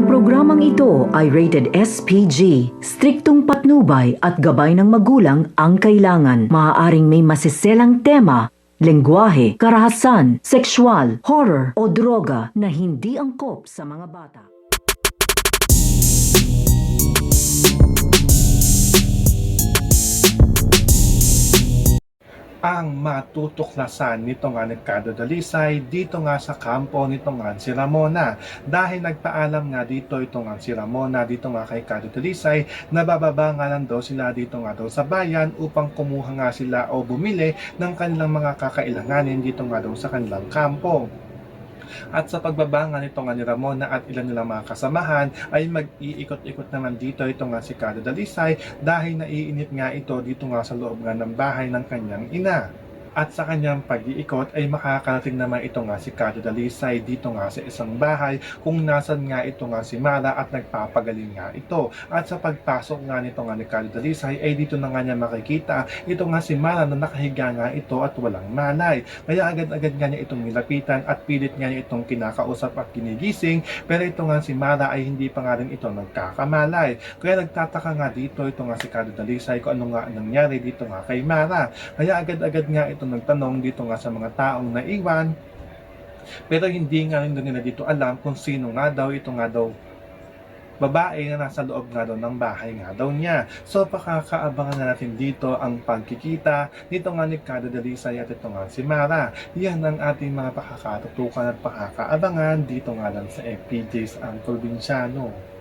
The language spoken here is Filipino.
Ang programang ito ay rated SPG. Striktong patnubay at gabay ng magulang ang kailangan. Maaaring may masiselang tema, lengguwahe, karahasan, sexual, horror o droga na hindi angkop sa mga bata. Ang matutuklasan nito nga ni Cardo Dalisay dito nga sa kampo nito nga si Ramona. Dahil nagpaalam nga dito ito nga si Ramona dito nga kay Cardo Dalisay na bababa nga lang daw sila dito nga daw sa bayan upang kumuha nga sila o bumili ng kanilang mga kakailanganin dito nga daw sa kanilang kampo. At sa pagbaba nga nito nga ni Ramona at ilan nilang mga kasamahan ay mag-iikot-ikot naman dito ito nga si Cardo Dalisay dahil naiinip nga ito dito nga sa loob nga ng bahay ng kanyang ina. At sa kanyang pag-iikot ay makakarating naman ito nga si Cardo Dalisay dito nga sa isang bahay kung nasan nga ito nga si Mara at nagpapagaling nga ito. At sa pagpasok nga nito nga ni Cardo Dalisay ay dito na nga niya makikita ito nga si Mara na nakahiga nga ito at walang malay. Kaya agad-agad nga niya itong nilapitan at pilit nga niya itong kinakausap at kinigising, pero ito nga si Mara ay hindi pa nga rin ito nagkakamalay. Kaya nagtataka nga dito ito nga si Cardo Dalisay kung ano nga nangyari dito nga kay Mara. Kaya agad-agad nga ito nagtanong dito nga sa mga taong naiwan, pero hindi nga rin nila dito alam kung sino nga daw ito nga daw babae na nasa loob nga daw ng bahay nga daw niya. So pakakaabangan na natin dito ang pagkikita dito nga ni Cardo Dalisay at ito nga si Mara. Yan ang ating mga pakakatutukan at pakakaabangan dito nga lang sa FPJ's Ang Probinsyano.